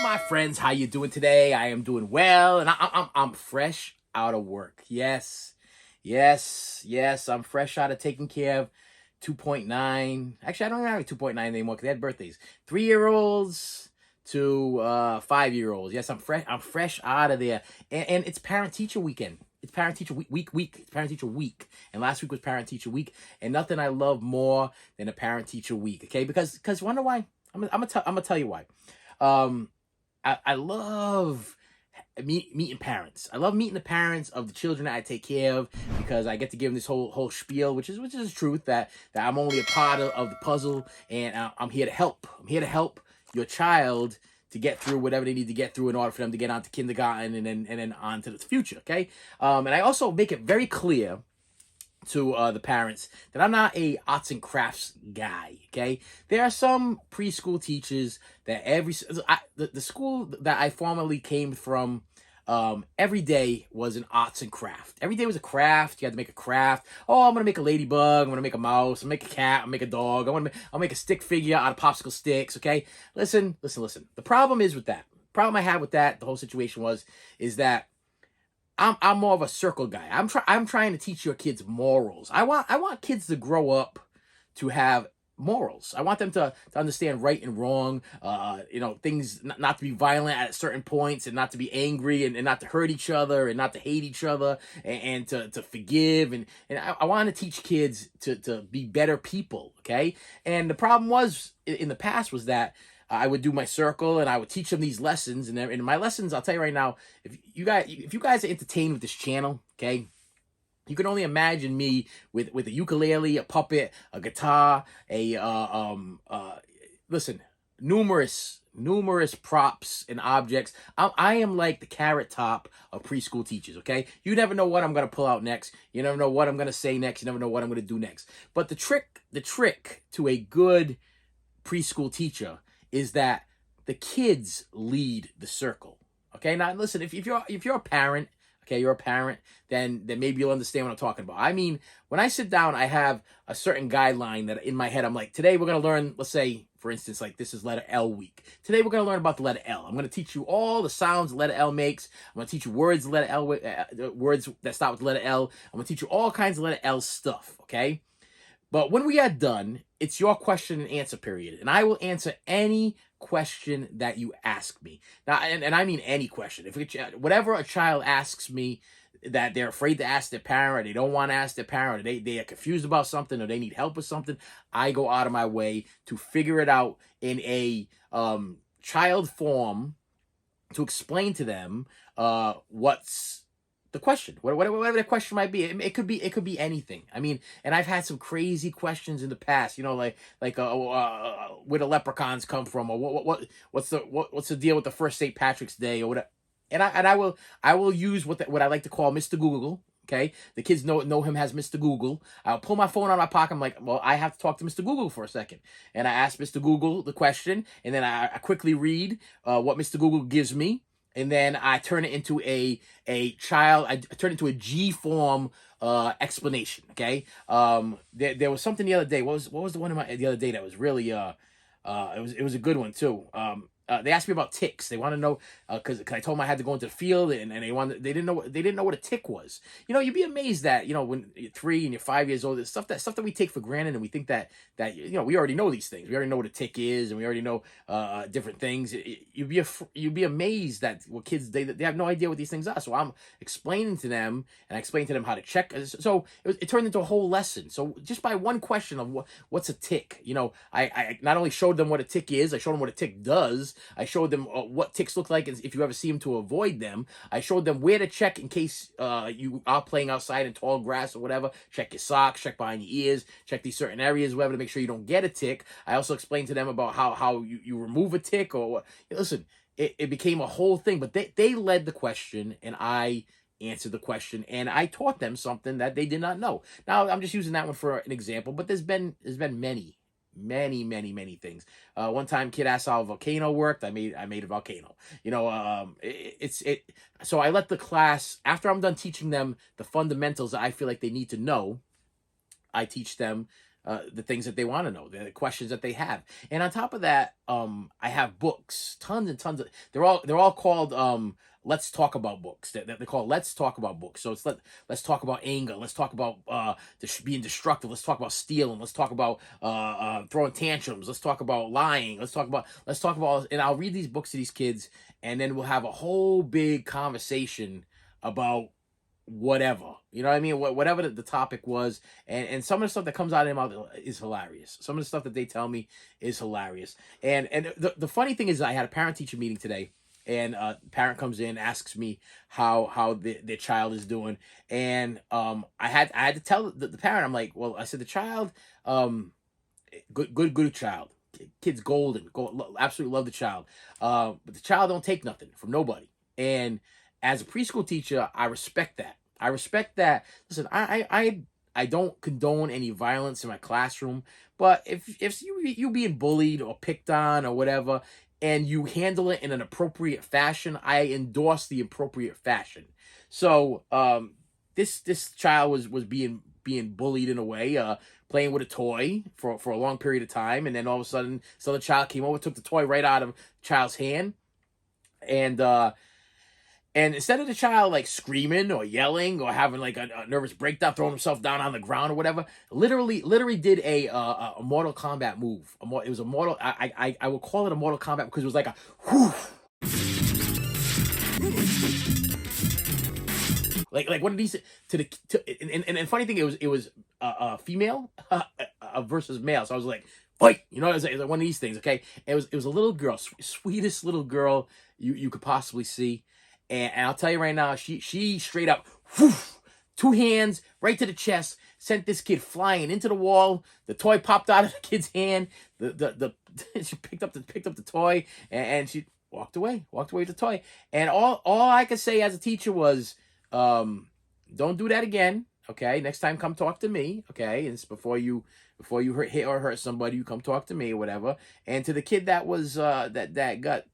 my friends, how you doing today? I am doing well, and I'm fresh out of work. Yes. I'm fresh out of taking care of 2.9. Actually, I don't have a 2.9 anymore because they had birthdays. 3-year-olds to 5-year-olds. Yes, I'm fresh. I'm fresh out of there, and it's parent teacher weekend. It's parent teacher week. It's parent teacher week, and last week was parent teacher week, and nothing I love more than a parent teacher week. Okay, because wonder why? I'm gonna tell you why. Um, I love meeting parents. I love meeting the parents of the children that I take care of because I get to give them this whole spiel, which is the truth that I'm only a part of the puzzle, and I'm here to help. I'm here to help your child to get through whatever they need to get through in order for them to get on to kindergarten and then on to the future. Okay, and I also make it very clear to the parents that I'm not a arts and crafts guy. Okay, there are some preschool teachers that the school that I formerly came from. Every day was an arts and craft. Every day was a craft. You had to make a craft. Oh, I'm gonna make a ladybug. I'm gonna make a mouse. I'm gonna make a cat. I'm gonna make a dog. I'll make a stick figure out of popsicle sticks. Okay, listen. The problem is with that. The problem I had with that, the whole situation is that I'm more of a circle guy. I'm trying to teach your kids morals. I want kids to grow up to have morals. I want them to understand right and wrong. Things not to be violent at certain points, and not to be angry, and not to hurt each other, and not to hate each other, and to forgive. And I want to teach kids to be better people. Okay. And the problem was in the past was that I would do my circle and I would teach them these lessons. And in my lessons, I'll tell you right now, if you guys are entertained with this channel, okay, you can only imagine me with a ukulele, a puppet, a guitar, listen, numerous props and objects. I am like the carrot top of preschool teachers. Okay, you never know what I'm gonna pull out next. You never know what I'm gonna say next. You never know what I'm gonna do next. But the trick to a good preschool teacher is that the kids lead the circle. Okay, now listen, if you're a parent, okay, you're a parent, then maybe you'll understand what I'm talking about. I mean, when I sit down, I have a certain guideline that in my head I'm like, today we're gonna learn, let's say, for instance, like this is letter L week. Today we're gonna learn about the letter L. I'm gonna teach you all the sounds the letter L makes. I'm gonna teach you words the letter L, words that start with the letter L. I'm gonna teach you all kinds of letter L stuff. Okay. But when we are done, it's your question and answer period. And I will answer any question that you ask me. Now, and I mean any question. Whatever a child asks me that they're afraid to ask their parent, or they don't want to ask their parent, or they are confused about something, or they need help with something, I go out of my way to figure it out in a child form to explain to them what's the question, whatever the question might be. It could be anything. I mean, and I've had some crazy questions in the past. Like where the leprechauns come from, or what's the deal with the first St. Patrick's Day, or whatever. And I will use what I like to call Mr. Google. Okay, the kids know him as Mr. Google. I'll pull my phone out of my pocket. I'm like, well, I have to talk to Mr. Google for a second, and I ask Mr. Google the question, and then I quickly read what Mr. Google gives me. And then I turn it into I turn it into a G form explanation. Okay. There was something the other day. What was the one the other day that was really it was a good one too. They asked me about ticks. They want to know because I told them I had to go into the field, and they didn't know what a tick was. You'd be amazed that when you're 3 and you're 5 years old, it's stuff that we take for granted, and we think that we already know these things. We already know what a tick is, and we already know different things. You'd be amazed that kids they have no idea what these things are. So I'm explaining to them, and I explain to them how to check. So it turned into a whole lesson. So just by one question of what's a tick, I not only showed them what a tick is, I showed them what a tick does. I showed them what ticks look like if you ever see them to avoid them. I showed them where to check in case you are playing outside in tall grass or whatever. Check your socks, check behind your ears, check these certain areas, whatever, to make sure you don't get a tick. I also explained to them about how you remove a tick, or listen, it became a whole thing. But they led the question, and I answered the question, and I taught them something that they did not know. Now, I'm just using that one for an example, but there's been many things. One time, kid asked how a volcano worked. I made a volcano. So I let the class, after I'm done teaching them the fundamentals that I feel like they need to know, I teach them the things that they want to know, the questions that they have. And on top of that, I have books, tons and tons of. They're all called let's talk about books. They're called let's talk about books. So it's let's talk about anger. Let's talk about being destructive. Let's talk about stealing. Let's talk about throwing tantrums. Let's talk about lying. Let's talk about. And I'll read these books to these kids, and then we'll have a whole big conversation about whatever, you know what I mean, whatever the topic was. And some of the stuff that comes out of their mouth is hilarious. Some of the stuff that they tell me is hilarious. And the funny thing is, I had a parent teacher meeting today, and parent comes in, asks me how their child is doing. And I had to tell the parent, I'm like, well, I said, the child, good child, kid's golden, absolutely love the child, but the child don't take nothing from nobody. And as a preschool teacher, I respect that. Listen, I don't condone any violence in my classroom, but if you being bullied or picked on or whatever, and you handle it in an appropriate fashion, I endorse the appropriate fashion. So this child was being bullied in a way, playing with a toy for a long period of time, and then all of a sudden, so the child came over, took the toy right out of the child's hand, and instead of the child like screaming or yelling or having like a nervous breakdown, throwing himself down on the ground or whatever, literally did a Mortal Kombat move. It was a Mortal. I would call it a Mortal Kombat because it was like a whoo, like one of these and funny thing, it was female versus male. So I was like, fight, you know, it was like one of these things. Okay, it was a little girl, sweetest little girl you could possibly see. And I'll tell you right now, she straight up, whoosh, 2 hands right to the chest, sent this kid flying into the wall. The toy popped out of the kid's hand. She picked up the toy, and she walked away with the toy. And all I could say as a teacher was, don't do that again. Okay, next time come talk to me. Okay, and it's before you hit or hurt somebody, you come talk to me or whatever. And to the kid that was that got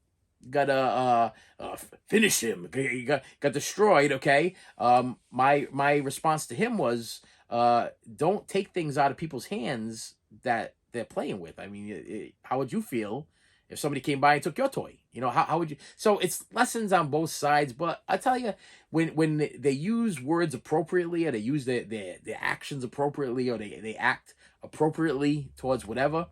finish him. He got destroyed. Okay. My response to him was, don't take things out of people's hands that they're playing with. I mean, how would you feel if somebody came by and took your toy? You know, how would you? So it's lessons on both sides. But I tell you, when they use words appropriately, or they use their actions appropriately, or they act appropriately towards whatever,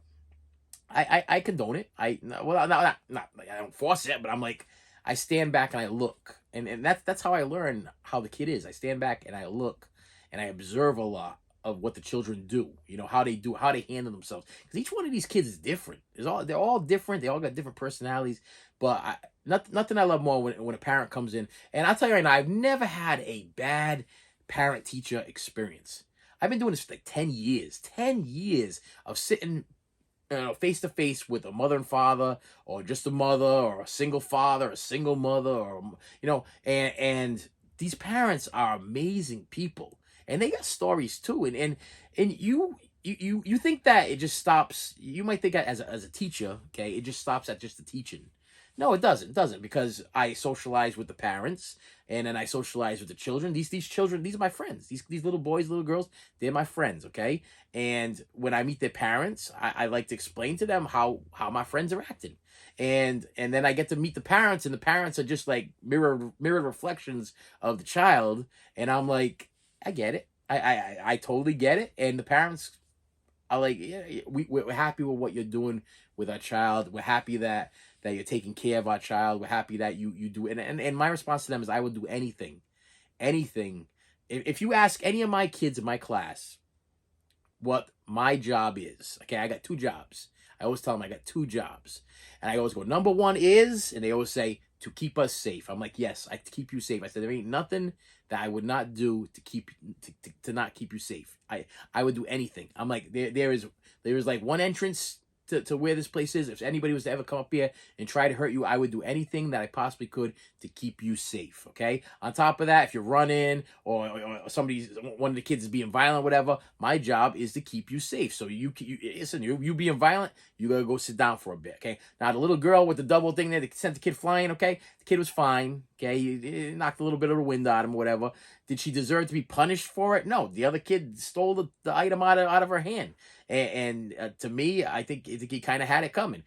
I condone it. Not I don't force it, but I'm like, I stand back and I look, and that's how I learn how the kid is. I stand back and I look, and I observe a lot of what the children do. You know, how they handle themselves, because each one of these kids is different. They're all different. They all got different personalities. But nothing I love more when a parent comes in, and I'll tell you right now, I've never had a bad parent teacher experience. I've been doing this for like 10 years. 10 years of sitting face to face with a mother and father, or just a mother, or a single father, a single mother, or and these parents are amazing people, and they got stories too. And you think that it just stops. You might think that as a teacher, okay, it just stops at just the teaching. No, it doesn't. It doesn't, because I socialize with the parents, and then I socialize with the children. These children, these are my friends. These little boys, little girls, they're my friends, okay? And when I meet their parents, I like to explain to them how my friends are acting. And then I get to meet the parents, and the parents are just like mirrored reflections of the child. And I'm like, I get it. I totally get it. And the parents are like, yeah, we're happy with what you're doing with our child. We're happy that you're taking care of our child. We're happy that you do it. And my response to them is, I would do anything. If you ask any of my kids in my class what my job is, okay, I got 2 jobs. I always tell them I got 2 jobs. And I always go, number 1 is, and they always say, to keep us safe. I'm like, yes, I keep you safe. I said, there ain't nothing that I would not do to not keep you safe. I would do anything. I'm like, there is like one entrance to where this place is. If anybody was to ever come up here and try to hurt you, I would do anything that I possibly could to keep you safe. Okay. On top of that, if you're running or one of the kids is being violent, whatever, my job is to keep you safe. So you listen, you being violent, you gotta go sit down for a bit. Okay. Now the little girl with the double thing there that sent the kid flying. Okay. The kid was fine. Okay, it knocked a little bit of the wind out of him, or whatever. Did she deserve to be punished for it? No, the other kid stole the item out of her hand, and to me, I think he kind of had it coming.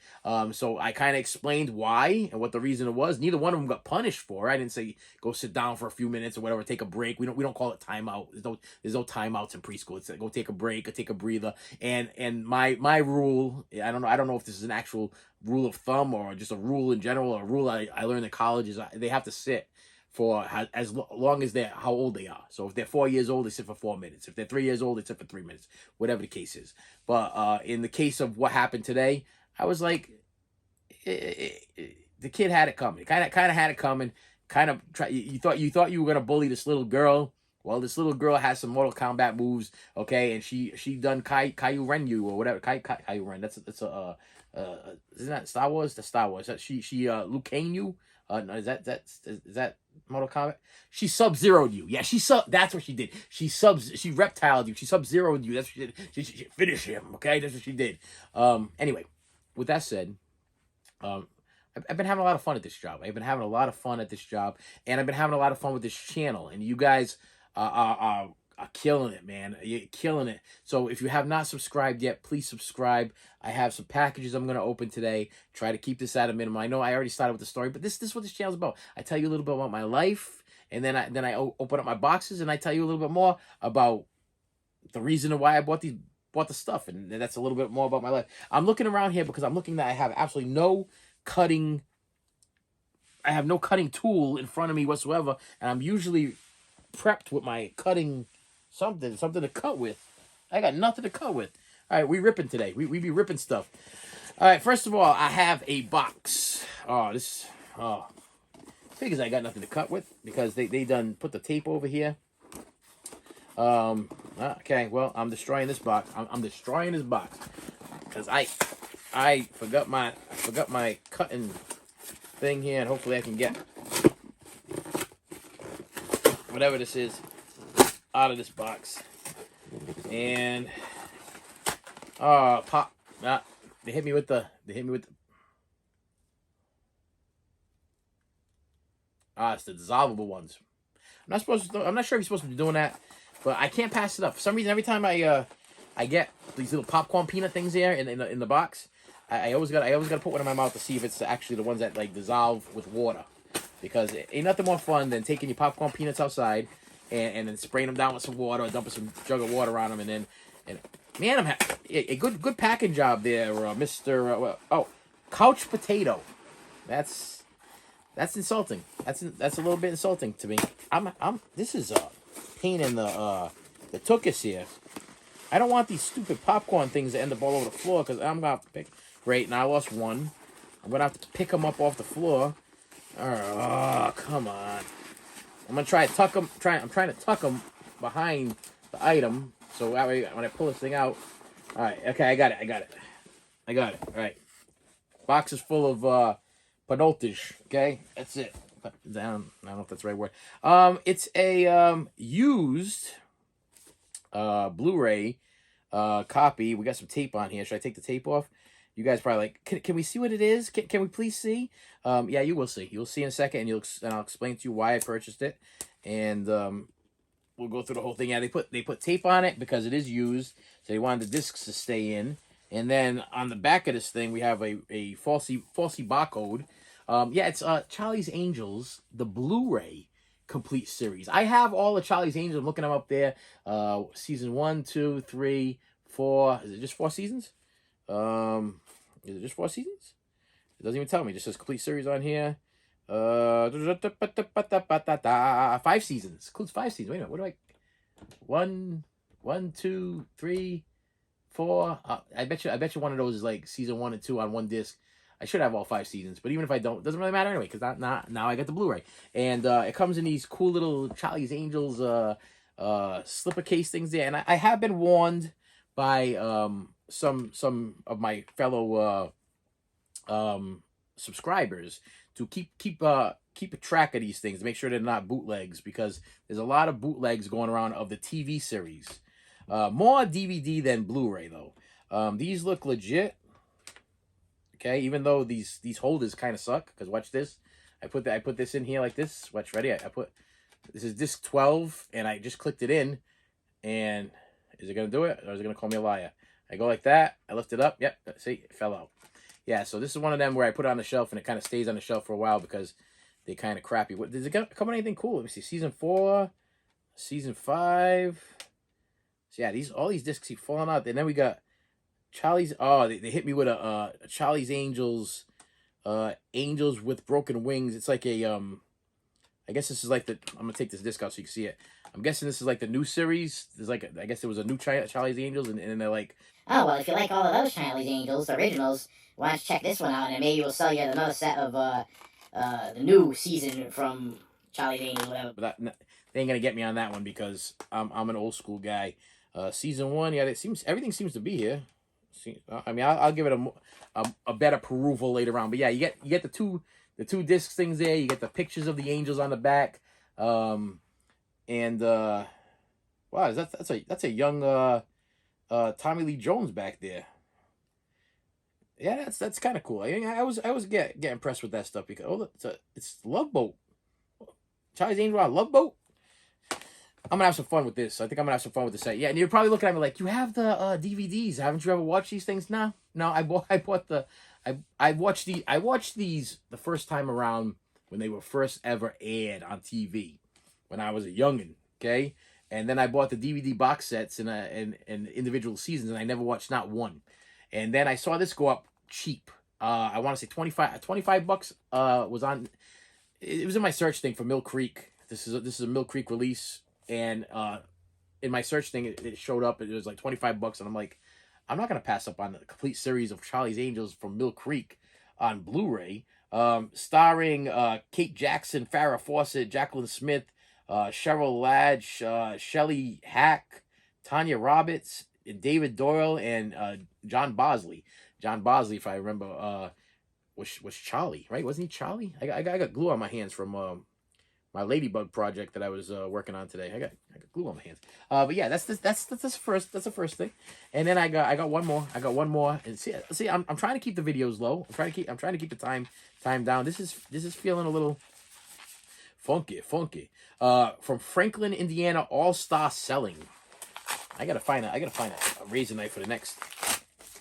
So I kind of explained why and what the reason it was. Neither one of them got punished for it. I didn't say go sit down for a few minutes or whatever, take a break. We don't call it timeout. There's no timeouts in preschool. It's like, go take a break or take a breather. And my rule, I don't know if this is an actual rule of thumb or just a rule in general, or a rule I learned in college, is they have to sit for as long as they're how old they are. So if they're 4 years old, they sit for 4 minutes. If they're 3 years old, they sit for 3 minutes, whatever the case is. But in the case of what happened today, I was like, the kid had it coming. Kind of had it coming. You thought you were gonna bully this little girl. Well, this little girl has some Mortal Kombat moves, okay, and she done Caillou Renyu or whatever. Caillou Ren. That's a isn't that Star Wars? The Star Wars. She Liu Kang you. No, is that Mortal Kombat? She Sub-Zero'd you. Yeah, that's what she did. She reptiled you. She Sub-Zero'd you. That's what she did. She finished him. Okay, that's what she did. Anyway, with that said, I've been having a lot of fun at this job. I've been having a lot of fun at this job, and I've been having a lot of fun with this channel. And you guys are killing it, man. You're killing it. So if you have not subscribed yet, please subscribe. I have some packages I'm going to open today. Try to keep this at a minimum. I know I already started with the story, but this is what this channel is about. I tell you a little bit about my life, and then I open up my boxes, and I tell you a little bit more about the reason why I bought the stuff, and that's a little bit more about my life. I'm looking around here because I'm looking that I have absolutely no cutting. I have no cutting tool in front of me whatsoever, and I'm usually prepped with my cutting something to cut with. I got nothing to cut with. All right, we ripping today. We be ripping stuff. All right, first of all, I have a box. Figures I got nothing to cut with because they done put the tape over here. Okay, well, I'm destroying this box. I'm destroying this box because I forgot my cutting thing here, and hopefully I can get whatever this is out of this box. And pop. They hit me with the it's the dissolvable ones. I'm not sure if you're supposed to be doing that, but I can't pass it up. For some reason, every time I get these little popcorn peanut things here in the box, I always got to put one in my mouth to see if it's actually the ones that like dissolve with water, because it ain't nothing more fun than taking your popcorn peanuts outside and then spraying them down with some water, or dumping some jug of water on them, and man, I'm a good packing job there, Mr. Couch Potato. That's insulting. That's a little bit insulting to me. This is a pain in the tuchus here. I don't want these stupid popcorn things to end up all over the floor, because I'm gonna have to pick. Great, now I lost one. I'm gonna have to pick them up off the floor. Oh, come on. I'm gonna try to tuck them. I'm trying to tuck them behind the item, so that way when I pull this thing out. All right, okay, I got it. All right, box is full of panoltage. Okay, that's it. I don't know if that's the right word. It's a used Blu-ray copy. We got some tape on here. Should I take the tape off? You guys probably like, can we see what it is? Can we please see? Yeah, you will see. You'll see in a second, and I'll explain to you why I purchased it, and we'll go through the whole thing. Yeah, they put tape on it because it is used, so they wanted the discs to stay in. And then on the back of this thing, we have a falsy barcode. Yeah, it's Charlie's Angels, the Blu-ray complete series. I have all the Charlie's Angels. I'm looking them up there. Season 1, 2, 3, 4. Is it just 4 seasons? Is it just 4 seasons? It doesn't even tell me. It just says complete series on here. 5 seasons. Includes 5 seasons. Wait a minute. What do I... 1, 2, 3, 4. I bet you one of those is like season 1 and 2 on one disc. I should have all 5 seasons, but even if I don't, it doesn't really matter anyway, because now I got the Blu-ray. And it comes in these cool little Charlie's Angels slipper case things there. And I have been warned by some of my fellow subscribers to keep a track of these things, to make sure they're not bootlegs, because there's a lot of bootlegs going around of the TV series. More DVD than Blu-ray though. These look legit. Okay, even though these holders kind of suck, because watch this. I put this in here like this. Watch, ready? I put this is disc 12, and I just clicked it in. And is it gonna do it, or is it gonna call me a liar? I go like that. I lift it up. Yep. See, it fell out. Yeah. So this is one of them where I put it on the shelf, and it kind of stays on the shelf for a while because they kind of crappy. What does it come on anything cool? Let me see. Season 4, season 5. So yeah, all these discs keep falling out. And then we got Charlie's. Oh, they hit me with a Charlie's Angels, Angels with Broken Wings. It's like a I guess this is like the. I'm gonna take this disc out so you can see it. I'm guessing this is like the new series. There's like I guess there was a new Charlie's Angels, and they're like, oh, well, if you like all of those Charlie's Angels, the originals, why don't you check this one out, and maybe we'll sell you another set of the new season from Charlie's Angels, whatever. But they ain't gonna get me on that one because I'm an old school guy. Season 1, yeah, everything seems to be here. I mean, I'll give it a better perusal later on. But yeah, you get the two disc things there. You get the pictures of the angels on the back. And wow, that's a young Tommy Lee Jones back there. Yeah, that's kind of cool. I was get impressed with that stuff because it's Love Boat. Charlie's Angels on Love Boat. I'm gonna have some fun with this. I think I'm gonna have some fun with this set. Yeah, and you're probably looking at me like, you have the DVDs. Haven't you ever watched these things? No, I watched these the first time around when they were first ever aired on TV when I was a youngin'. Okay, and then I bought the DVD box sets and individual seasons, and I never watched not one. And then I saw this go up cheap. I want to say 25 bucks. Was on. It was in my search thing for Mill Creek. This is a Mill Creek release. And in my search thing, it showed up. It was like 25 bucks, and I'm like, I'm not gonna pass up on the complete series of Charlie's Angels from Mill Creek on Blu-ray, starring Kate Jackson, Farrah Fawcett, Jacqueline Smith, Cheryl Ladd, Shelley Hack, Tanya Roberts, David Doyle, and John Bosley. John Bosley, if I remember, was Charlie, right? Wasn't he Charlie? I got glue on my hands from my Ladybug project that I was working on today. I got glue on my hands. But yeah, that's the first thing. And then I got one more. And see, I'm trying to keep the videos low. I'm trying to keep the time down. This is feeling a little funky. From Franklin, Indiana, All Star Selling. I gotta find a razor knife for the next.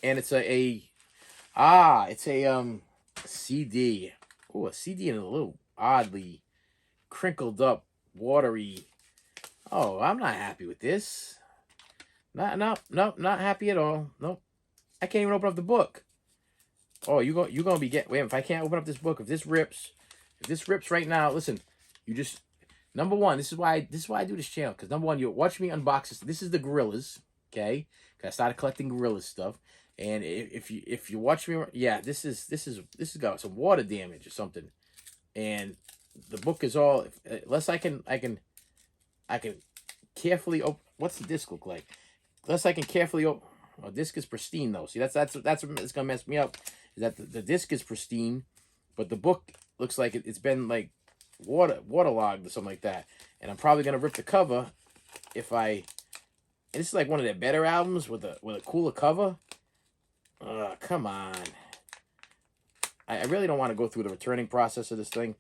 And it's a CD. Oh, a CD in a little oddly crinkled up, watery. Oh, I'm not happy with this. Not happy at all. Nope. I can't even open up the book. Oh, you're gonna be wait, if I can't open up this book, if this rips right now, listen, you just number one, this is why I do this channel, because number one, you watch me unbox this. This is the Gorillaz, okay? Cause I started collecting Gorillaz stuff. And if you watch me, yeah, this has got some water damage or something. And the book is all, unless I can carefully open. What's the disc look like? Unless I can carefully open. Oh, disc is pristine though. See, that's what's gonna mess me up. Is that the disc is pristine, but the book looks like it's been like waterlogged or something like that. And I'm probably gonna rip the cover if I. And this is like one of their better albums with a cooler cover. Come on. I really don't want to go through the returning process of this thing.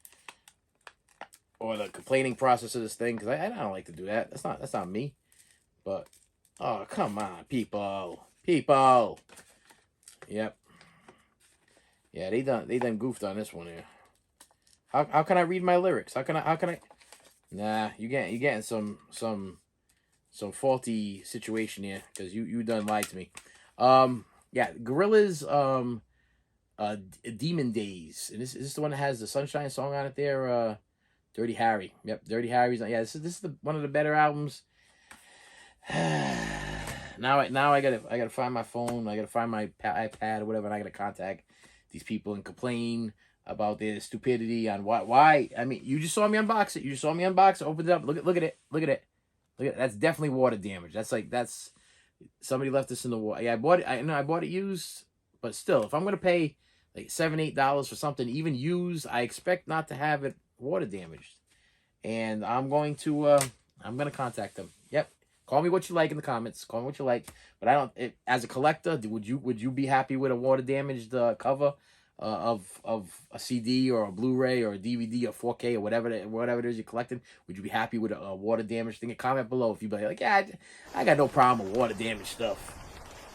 Or the complaining process of this thing, because I don't like to do that. That's not me. But oh, come on, people. Yep. Yeah, they done goofed on this one here. How can I read my lyrics? How can I? Nah, you getting some faulty situation here, because you done lied to me. Yeah, Gorillaz Demon Days, and this is the one that has the Sunshine song on it there. Dirty Harry. Yep, Dirty Harry's. Yeah, this is one of the better albums. now I gotta find my phone. I gotta find my iPad or whatever, and I gotta contact these people and complain about their stupidity on why. I mean, you just saw me unbox it. Opened it up. Look at it. That's definitely water damage. That's somebody left this in the water. Yeah, I bought it used, but still, if I'm gonna pay like $7-8 for something even used, I expect not to have it water damaged. And I'm going to contact them. Yep. Call me what you like in the comments. Call me what you like. But I don't, as a collector, would you be happy with a water damaged cover of a CD or a Blu-ray or a DVD or 4K or whatever whatever it is you're collecting? Would you be happy with a water damage thing? Comment below if you'd be like, yeah, I got no problem with water damage stuff.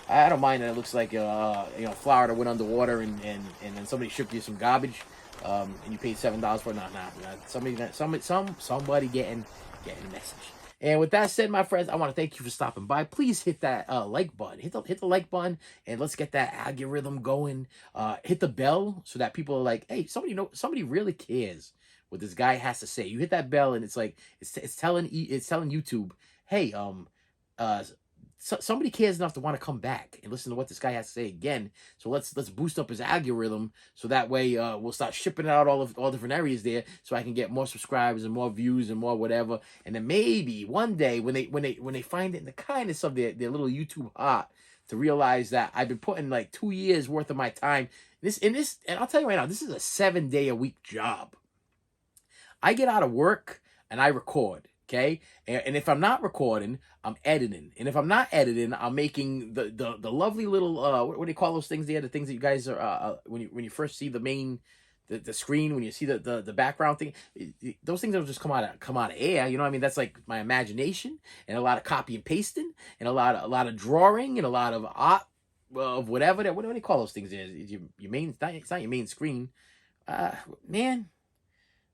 I don't mind that it looks like Florida went underwater and then somebody shipped you some garbage, and you paid $7 for it. Nah. Somebody getting a message. And with that said, my friends, I want to thank you for stopping by. Please hit that like button. Hit the like button, and let's get that algorithm going. Hit the bell so that people are like, hey, somebody really cares what this guy has to say. You hit that bell, and it's like it's telling YouTube, hey, somebody cares enough to want to come back and listen to what this guy has to say again. So let's boost up his algorithm so that way we'll start shipping it out all different areas there, so I can get more subscribers and more views and more whatever. And then maybe one day when they find it in the kindness of their little YouTube heart to realize that I've been putting like 2 years worth of my time and I'll tell you right now, this is a 7-day-a-week job. I get out of work and I record. Okay, and if I'm not recording, I'm editing, and if I'm not editing, I'm making the lovely little what do you call those things there? The things that you guys are when you first see the main the screen, when you see the background thing, those things will just come out of air. You know what I mean? That's like my imagination and a lot of copy and pasting and a lot of drawing and a lot of art of whatever that what do they call those things? There? Your main it's not your main screen, man.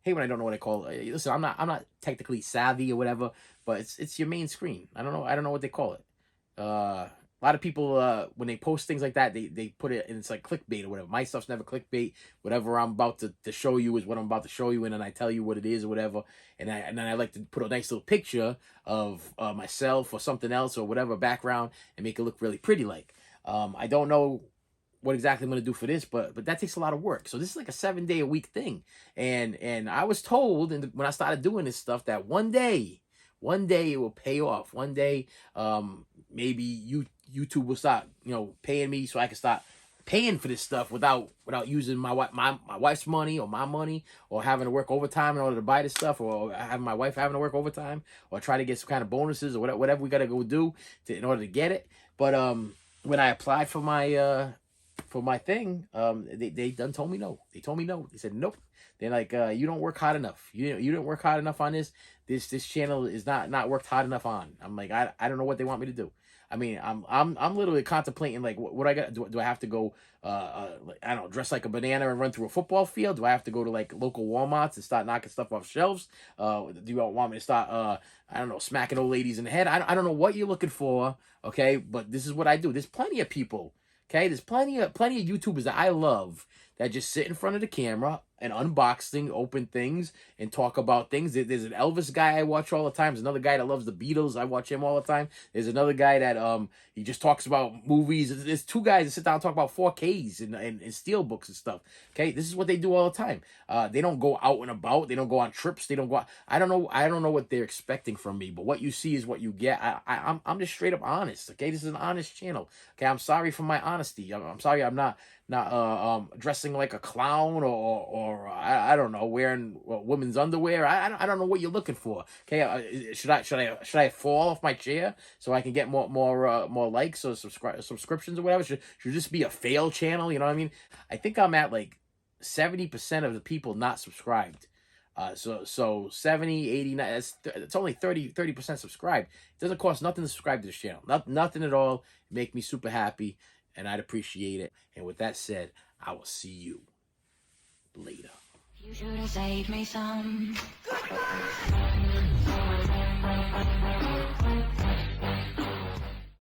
Hey, when I don't know what I call it. Listen, I'm not technically savvy or whatever, but it's your main screen. I don't know what they call it. A lot of people when they post things like that, they put it and it's like clickbait or whatever. My stuff's never clickbait. Whatever I'm about to show you is what I'm about to show you, and then I tell you what it is or whatever. And then I like to put a nice little picture of myself or something else or whatever background and make it look really pretty. Like I don't know what exactly I'm going to do for this, but that takes a lot of work. So this is like a 7-day-a-week thing. And I was told when I started doing this stuff that one day it will pay off. One day, maybe YouTube will start, paying me so I can start paying for this stuff without using my wife's money or my money or having to work overtime in order to buy this stuff, or having my wife having to work overtime or try to get some kind of bonuses or whatever we got to go do in order to get it. But when I applied for my thing, they done told me no. They told me no. They said nope. They're like, you don't work hard enough. You didn't work hard enough on this. This channel is not worked hard enough on. I'm like, I don't know what they want me to do. I mean, I'm literally contemplating like what I got. Do I have to go I don't know, dress like a banana and run through a football field? Do I have to go to like local Walmarts and start knocking stuff off shelves? Do you want me to start I don't know, smacking old ladies in the head? I don't know what you're looking for, okay? But this is what I do. There's plenty of people. Okay, there's plenty of YouTubers that I love that just sit in front of the camera and unbox things, open things, and talk about things. There's an Elvis guy I watch all the time. There's another guy that loves the Beatles. I watch him all the time. There's another guy that he just talks about movies. There's two guys that sit down and talk about 4Ks and steel books and stuff. Okay, this is what they do all the time. They don't go out and about. They don't go on trips. They don't go out. I don't know what they're expecting from me, but what you see is what you get. I'm just straight up honest. Okay, this is an honest channel. Okay, I'm sorry for my honesty. I'm sorry I'm not dressing like a clown or I don't know, wearing women's underwear. I don't know what you're looking for. Okay, should I fall off my chair so I can get more likes or subscriptions or whatever? Should this be a fail channel? You know what I mean? I think I'm at like 70% of the people not subscribed. So 70, 89, it's only 30% subscribed. It doesn't cost nothing to subscribe to this channel. Nothing at all. Make me super happy, and I'd appreciate it. And with that said, I will see you later. You should have saved me some.